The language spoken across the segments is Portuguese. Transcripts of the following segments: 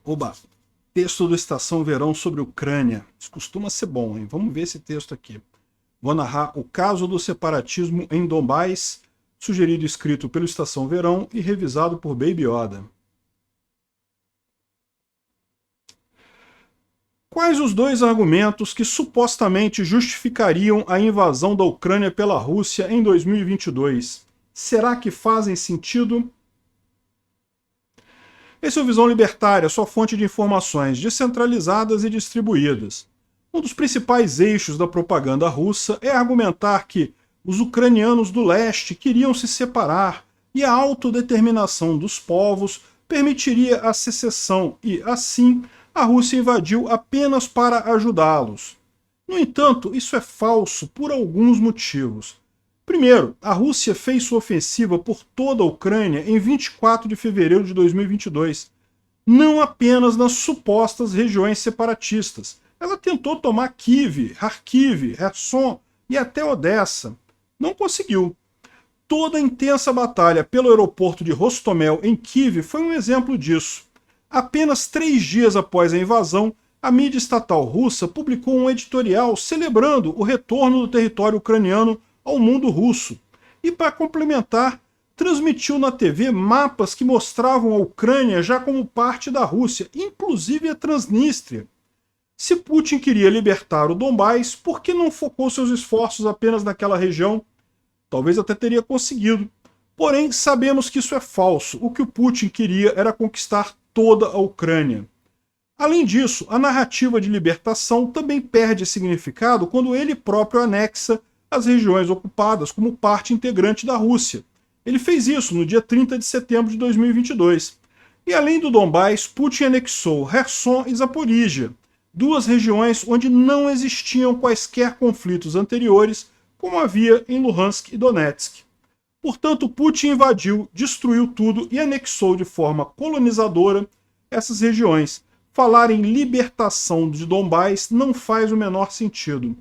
Oba! Texto do Estação Verão sobre Ucrânia. Isso costuma ser bom, hein? Vamos ver esse texto aqui. Vou narrar o caso do separatismo em Donbás, sugerido e escrito pelo Estação Verão e revisado por Baby Yoda. Quais os dois argumentos que supostamente justificariam a invasão da Ucrânia pela Rússia em 2022? Será que fazem sentido? Esse é o Visão Libertária, sua fonte de informações descentralizadas e distribuídas. Um dos principais eixos da propaganda russa é argumentar que os ucranianos do leste queriam se separar e a autodeterminação dos povos permitiria a secessão e, assim, a Rússia invadiu apenas para ajudá-los. No entanto, isso é falso por alguns motivos. Primeiro, a Rússia fez sua ofensiva por toda a Ucrânia em 24 de fevereiro de 2022, não apenas nas supostas regiões separatistas. Ela tentou tomar Kiev, Kharkiv, Kherson e até Odessa. Não conseguiu. Toda a intensa batalha pelo aeroporto de Hostomel, em Kiev, foi um exemplo disso. Apenas 3 dias após a invasão, a mídia estatal russa publicou um editorial celebrando o retorno do território ucraniano ao mundo russo. E, para complementar, transmitiu na TV mapas que mostravam a Ucrânia já como parte da Rússia, inclusive a Transnistria. Se Putin queria libertar o Donbás, por que não focou seus esforços apenas naquela região? Talvez até teria conseguido. Porém, sabemos que isso é falso. O que o Putin queria era conquistar toda a Ucrânia. Além disso, a narrativa de libertação também perde significado quando ele próprio anexa as regiões ocupadas como parte integrante da Rússia. Ele fez isso no dia 30 de setembro de 2022. E além do Donbás, Putin anexou Kherson e Zaporíjia, 2 regiões onde não existiam quaisquer conflitos anteriores, como havia em Luhansk e Donetsk. Portanto, Putin invadiu, destruiu tudo e anexou de forma colonizadora essas regiões. Falar em libertação de Donbás não faz o menor sentido.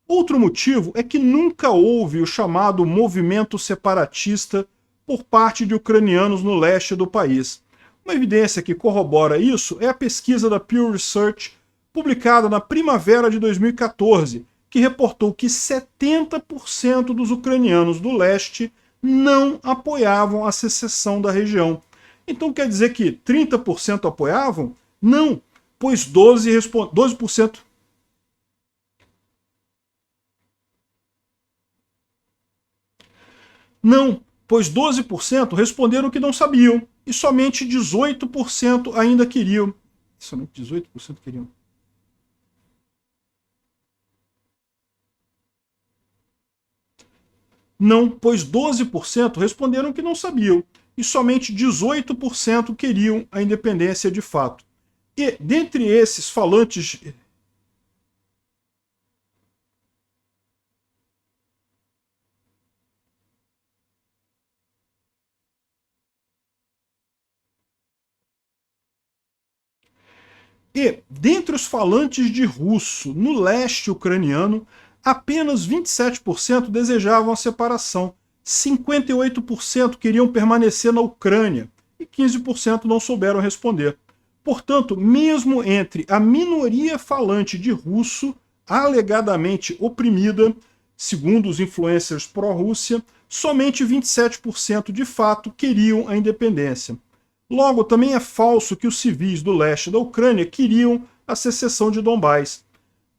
Outro motivo é que nunca houve o chamado movimento separatista por parte de ucranianos no leste do país. Uma evidência que corrobora isso é a pesquisa da Pew Research, publicada na primavera de 2014, que reportou que 70% dos ucranianos do leste não apoiavam a secessão da região. Então quer dizer que 30% apoiavam? Não, pois 12%. Não, pois 12% responderam que não sabiam e somente 18% ainda queriam. Somente 18% queriam. Não, pois 12% responderam que não sabiam e somente 18% queriam a independência de fato. E, dentre esses falantes. E, dentre os falantes de russo no leste ucraniano, apenas 27% desejavam a separação, 58% queriam permanecer na Ucrânia e 15% não souberam responder. Portanto, mesmo entre a minoria falante de russo, alegadamente oprimida, segundo os influencers pró-Rússia, somente 27% de fato queriam a independência. Logo, também é falso que os civis do leste da Ucrânia queriam a secessão de Donbás.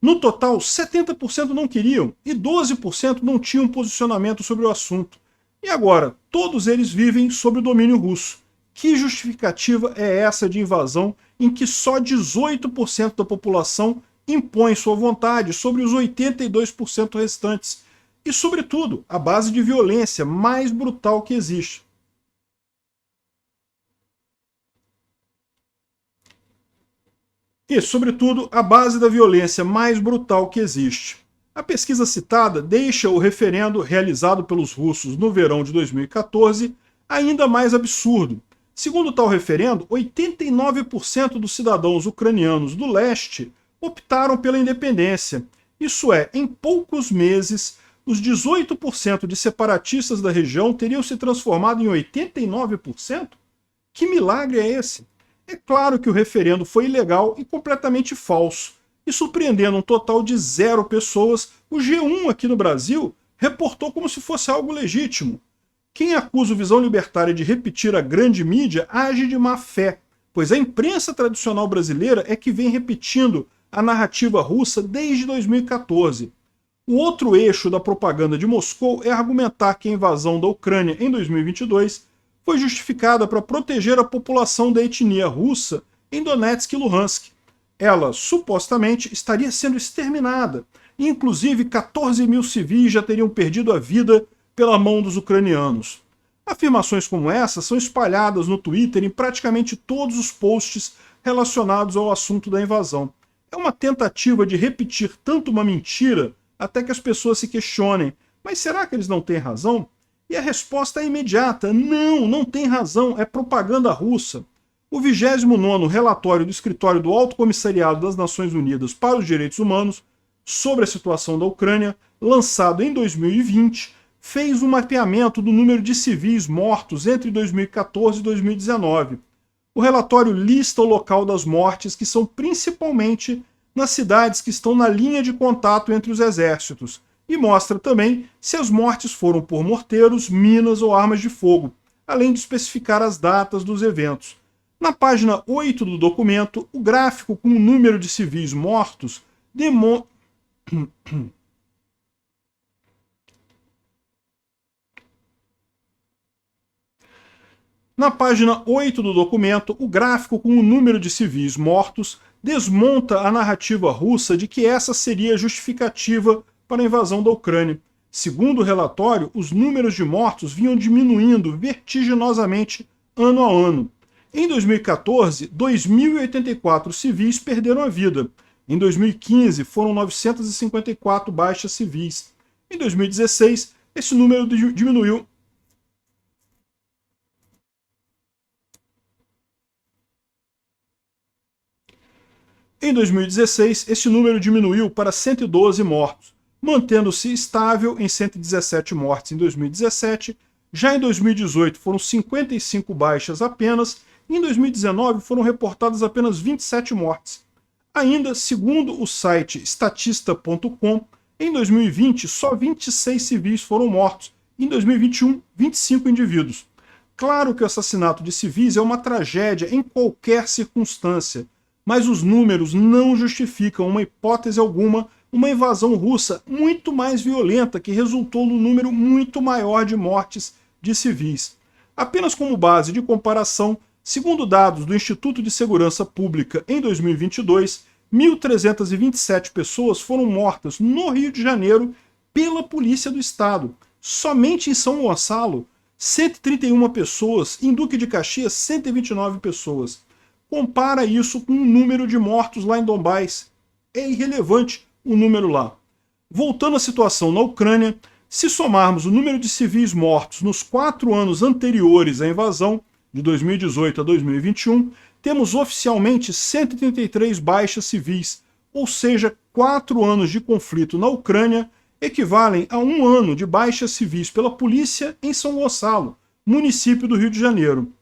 No total, 70% não queriam e 12% não tinham posicionamento sobre o assunto. E agora, todos eles vivem sob o domínio russo. Que justificativa é essa de invasão em que só 18% da população impõe sua vontade sobre os 82% restantes? E, sobretudo, a base de violência mais brutal que existe. E, sobretudo, a base da violência mais brutal que existe. A pesquisa citada deixa o referendo realizado pelos russos no verão de 2014 ainda mais absurdo. Segundo tal referendo, 89% dos cidadãos ucranianos do leste optaram pela independência. Isso é, em poucos meses, os 18% de separatistas da região teriam se transformado em 89%? Que milagre é esse? É claro que o referendo foi ilegal e completamente falso, e surpreendendo um total de 0 pessoas, o G1 aqui no Brasil reportou como se fosse algo legítimo. Quem acusa o Visão Libertária de repetir a grande mídia age de má fé, pois a imprensa tradicional brasileira é que vem repetindo a narrativa russa desde 2014. O outro eixo da propaganda de Moscou é argumentar que a invasão da Ucrânia em 2022 foi justificada para proteger a população da etnia russa em Donetsk e Luhansk. Ela, supostamente, estaria sendo exterminada, e inclusive 14 mil civis já teriam perdido a vida pela mão dos ucranianos. Afirmações como essa são espalhadas no Twitter em praticamente todos os posts relacionados ao assunto da invasão. É uma tentativa de repetir tanto uma mentira até que as pessoas se questionem, mas será que eles não têm razão? E a resposta é imediata: não, não tem razão, é propaganda russa. O 29º relatório do Escritório do Alto Comissariado das Nações Unidas para os Direitos Humanos sobre a situação da Ucrânia, lançado em 2020, fez um mapeamento do número de civis mortos entre 2014 e 2019. O relatório lista o local das mortes, que são principalmente nas cidades que estão na linha de contato entre os exércitos, e mostra também se as mortes foram por morteiros, minas ou armas de fogo, além de especificar as datas dos eventos. Na página 8 do documento, o gráfico com o número de civis mortos demonstra... Na página 8 do documento, o gráfico com o número de civis mortos desmonta a narrativa russa de que essa seria a justificativa para a invasão da Ucrânia. Segundo o relatório, os números de mortos vinham diminuindo vertiginosamente ano a ano. Em 2014, 2.084 civis perderam a vida. Em 2015, foram 954 baixas civis. Em 2016, esse número diminuiu. Em 2016, esse número diminuiu para 112 mortos, mantendo-se estável em 117 mortes em 2017. Já em 2018 foram 55 baixas apenas, e em 2019 foram reportadas apenas 27 mortes. Ainda, segundo o site statista.com, em 2020 só 26 civis foram mortos, em 2021 25 indivíduos. Claro que o assassinato de civis é uma tragédia em qualquer circunstância, mas os números não justificam, uma hipótese alguma, uma invasão russa muito mais violenta que resultou num número muito maior de mortes de civis. Apenas como base de comparação, segundo dados do Instituto de Segurança Pública em 2022, 1.327 pessoas foram mortas no Rio de Janeiro pela Polícia do Estado. Somente em São Gonçalo, 131 pessoas, em Duque de Caxias, 129 pessoas. Compara isso com o número de mortos lá em Donbás. É irrelevante o número lá. Voltando à situação na Ucrânia, se somarmos o número de civis mortos nos 4 anos anteriores à invasão, de 2018 a 2021, temos oficialmente 133 baixas civis, ou seja, 4 anos de conflito na Ucrânia equivalem a 1 ano de baixas civis pela polícia em São Gonçalo, município do Rio de Janeiro.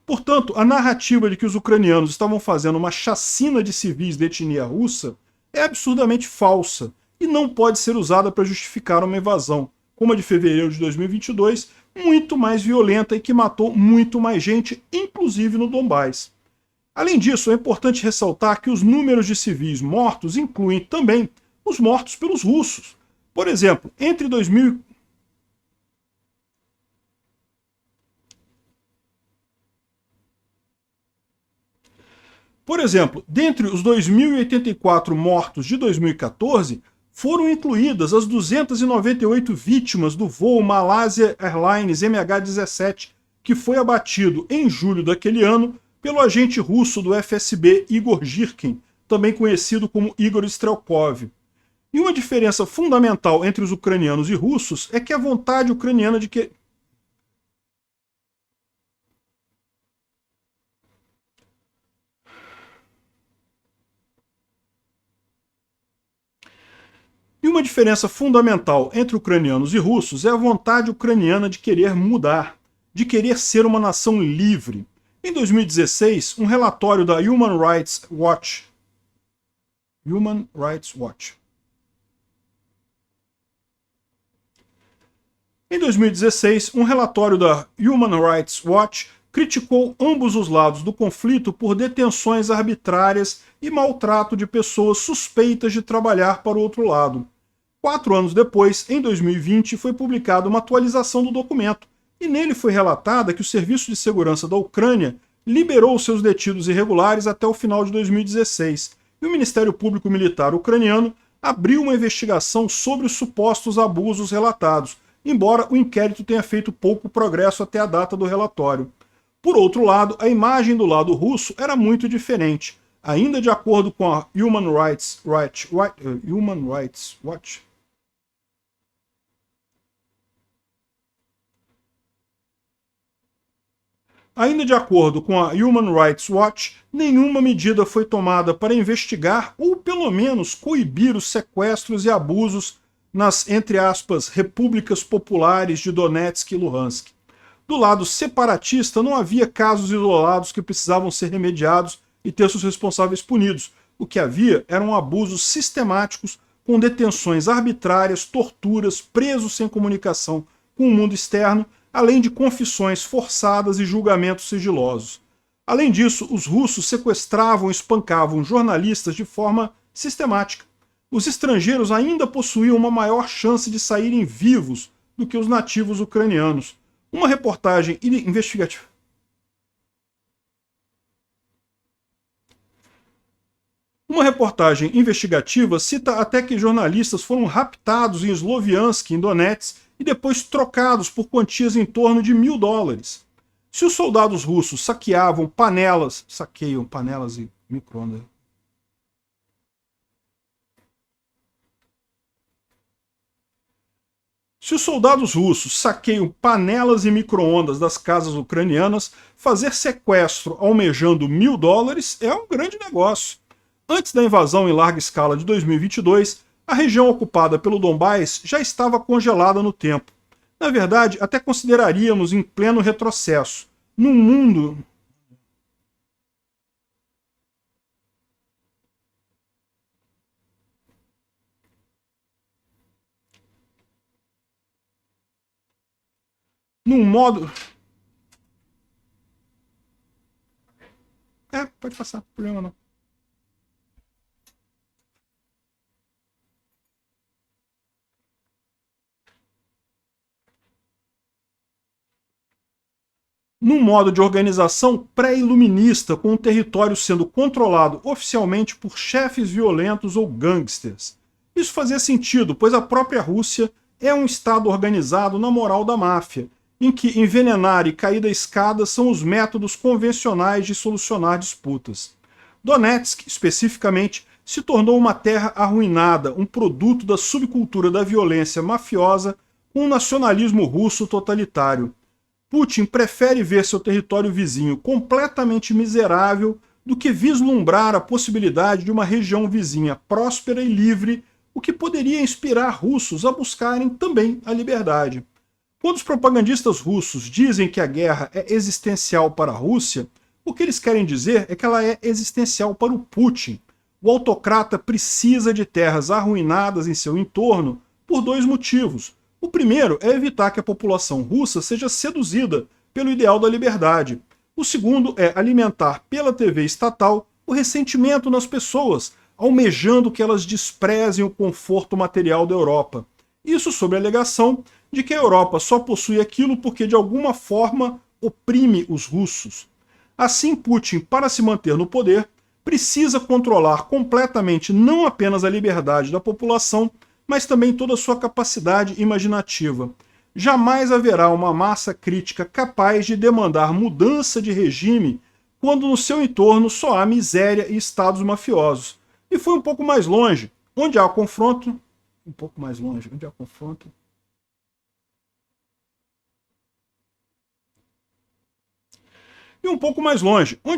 Portanto, a narrativa de que os ucranianos estavam fazendo uma chacina de civis de etnia russa é absurdamente falsa e não pode ser usada para justificar uma invasão, como a de fevereiro de 2022, muito mais violenta e que matou muito mais gente, inclusive no Donbás. Além disso, é importante ressaltar que os números de civis mortos incluem também os mortos pelos russos. Por exemplo, entre 2000... Por exemplo, dentre os 2.084 mortos de 2014, foram incluídas as 298 vítimas do voo Malaysia Airlines MH17, que foi abatido em julho daquele ano pelo agente russo do FSB Igor Girkin, também conhecido como Igor Strelkov. E uma diferença fundamental entre os ucranianos e russos é que a vontade ucraniana de que... E uma diferença fundamental entre ucranianos e russos é a vontade ucraniana de querer mudar, de querer ser uma nação livre. Em 2016, um relatório da Human Rights Watch Em 2016, um relatório da Human Rights Watch criticou ambos os lados do conflito por detenções arbitrárias e maltrato de pessoas suspeitas de trabalhar para o outro lado. 4 anos depois, em 2020, foi publicada uma atualização do documento, e nele foi relatada que o Serviço de Segurança da Ucrânia liberou seus detidos irregulares até o final de 2016, e o Ministério Público Militar ucraniano abriu uma investigação sobre os supostos abusos relatados, embora o inquérito tenha feito pouco progresso até a data do relatório. Por outro lado, a imagem do lado russo era muito diferente. Ainda de acordo com a Human Rights Watch, nenhuma medida foi tomada para investigar ou pelo menos coibir os sequestros e abusos nas, entre aspas, repúblicas populares de Donetsk e Luhansk. Do lado separatista, não havia casos isolados que precisavam ser remediados e ter seus responsáveis punidos. O que havia eram abusos sistemáticos, com detenções arbitrárias, torturas, presos sem comunicação com o mundo externo, além de confissões forçadas e julgamentos sigilosos. Além disso, os russos sequestravam e espancavam jornalistas de forma sistemática. Os estrangeiros ainda possuíam uma maior chance de saírem vivos do que os nativos ucranianos. Uma reportagem investigativa. Uma reportagem investigativa cita até que jornalistas foram raptados em Sloviansk, em Donetsk, e depois trocados por quantias em torno de $1.000. Se os soldados russos saqueiam panelas e micro-ondas. Se os soldados russos saqueiam panelas e micro-ondas das casas ucranianas, fazer sequestro almejando $1.000 é um grande negócio. Antes da invasão em larga escala de 2022, a região ocupada pelo Donbás já estava congelada no tempo. Na verdade, até consideraríamos em pleno retrocesso. Num mundo num modo... pode passar, problema não. Num modo de organização pré-iluminista, com o território sendo controlado oficialmente por chefes violentos ou gangsters. Isso fazia sentido, pois a própria Rússia é um estado organizado na moral da máfia, em que envenenar e cair da escada são os métodos convencionais de solucionar disputas. Donetsk, especificamente, se tornou uma terra arruinada, um produto da subcultura da violência mafiosa com um nacionalismo russo totalitário. Putin prefere ver seu território vizinho completamente miserável do que vislumbrar a possibilidade de uma região vizinha próspera e livre, o que poderia inspirar russos a buscarem também a liberdade. Quando os propagandistas russos dizem que a guerra é existencial para a Rússia, o que eles querem dizer é que ela é existencial para o Putin. O autocrata precisa de terras arruinadas em seu entorno por 2 motivos. O primeiro é evitar que a população russa seja seduzida pelo ideal da liberdade. O segundo é alimentar pela TV estatal o ressentimento nas pessoas, almejando que elas desprezem o conforto material da Europa. Isso sob a alegação de que a Europa só possui aquilo porque de alguma forma oprime os russos. Assim, Putin, para se manter no poder, precisa controlar completamente não apenas a liberdade da população, mas também toda a sua capacidade imaginativa. Jamais haverá uma massa crítica capaz de demandar mudança de regime quando no seu entorno só há miséria e estados mafiosos. E foi um pouco mais longe, onde há confronto... E um pouco mais longe, onde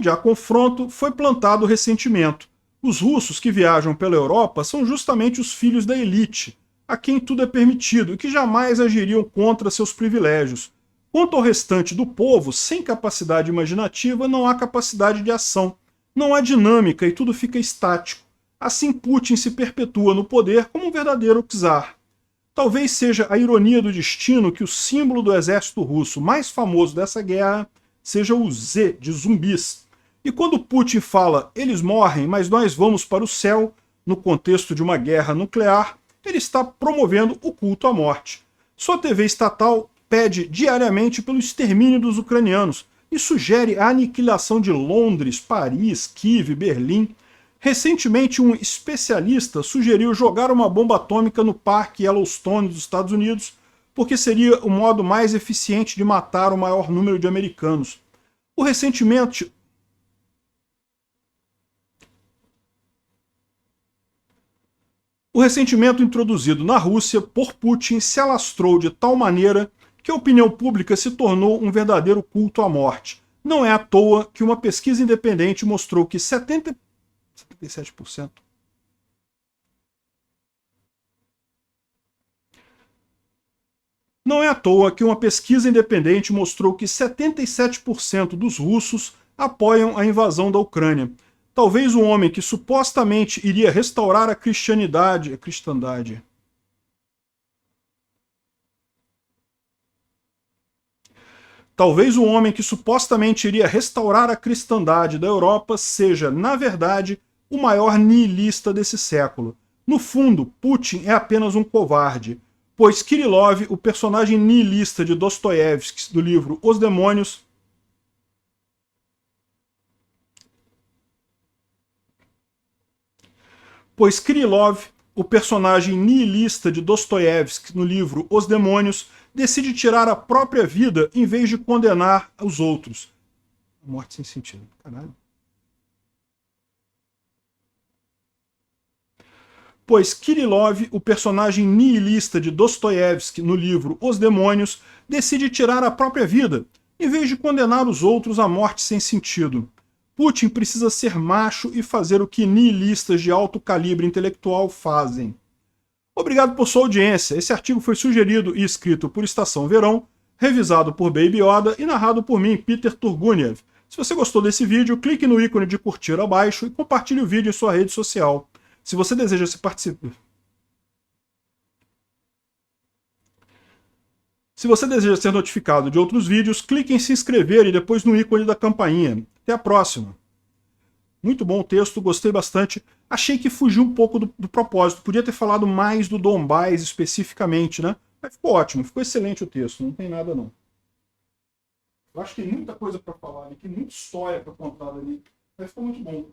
há confronto, foi plantado o ressentimento. Os russos que viajam pela Europa são justamente os filhos da elite, a quem tudo é permitido e que jamais agiriam contra seus privilégios. Quanto ao restante do povo, sem capacidade imaginativa, não há capacidade de ação, não há dinâmica e tudo fica estático. Assim, Putin se perpetua no poder como um verdadeiro czar. Talvez seja a ironia do destino que o símbolo do exército russo mais famoso dessa guerra seja o Z, de zumbis. E quando Putin fala, eles morrem, mas nós vamos para o céu, no contexto de uma guerra nuclear, ele está promovendo o culto à morte. Sua TV estatal pede diariamente pelo extermínio dos ucranianos e sugere a aniquilação de Londres, Paris, Kiev, Berlim. Recentemente, um especialista sugeriu jogar uma bomba atômica no Parque Yellowstone dos Estados Unidos, porque seria o modo mais eficiente de matar o maior número de americanos. O ressentimento introduzido na Rússia por Putin se alastrou de tal maneira que a opinião pública se tornou um verdadeiro culto à morte. Não é à toa que uma pesquisa independente mostrou que 77%. Não é à toa que uma pesquisa independente mostrou que 77% dos russos apoiam a invasão da Ucrânia. Talvez o homem que supostamente iria restaurar a cristandade. Talvez o homem que supostamente iria restaurar a cristandade da Europa seja, na verdade, o maior nihilista desse século. No fundo, Putin é apenas um covarde, pois Kirillov, o personagem nihilista de Dostoiévski do livro Os Demônios, no livro Os Demônios, decide tirar a própria vida em vez de condenar os outros. Morte sem sentido. Caralho. Pois Kirillov, o personagem nihilista de Dostoiévski no livro Os Demônios, decide tirar a própria vida em vez de condenar os outros à morte sem sentido. Putin precisa ser macho e fazer o que nihilistas de alto calibre intelectual fazem. Obrigado por sua audiência. Esse artigo foi sugerido e escrito por Estação Verão, revisado por Baby Yoda e narrado por mim, Peter Turguniev. Se você gostou desse vídeo, clique no ícone de curtir abaixo e compartilhe o vídeo em sua rede social. Se você deseja ser notificado de outros vídeos, clique em se inscrever e depois no ícone da campainha. Até a próxima. Muito bom o texto, gostei bastante. Achei que fugiu um pouco do propósito. Podia ter falado mais do Donbás especificamente, né? Mas ficou ótimo, ficou excelente o texto. Não tem nada, não. Eu acho que tem muita coisa para falar ali, tem muita história para contar ali. Mas ficou muito bom.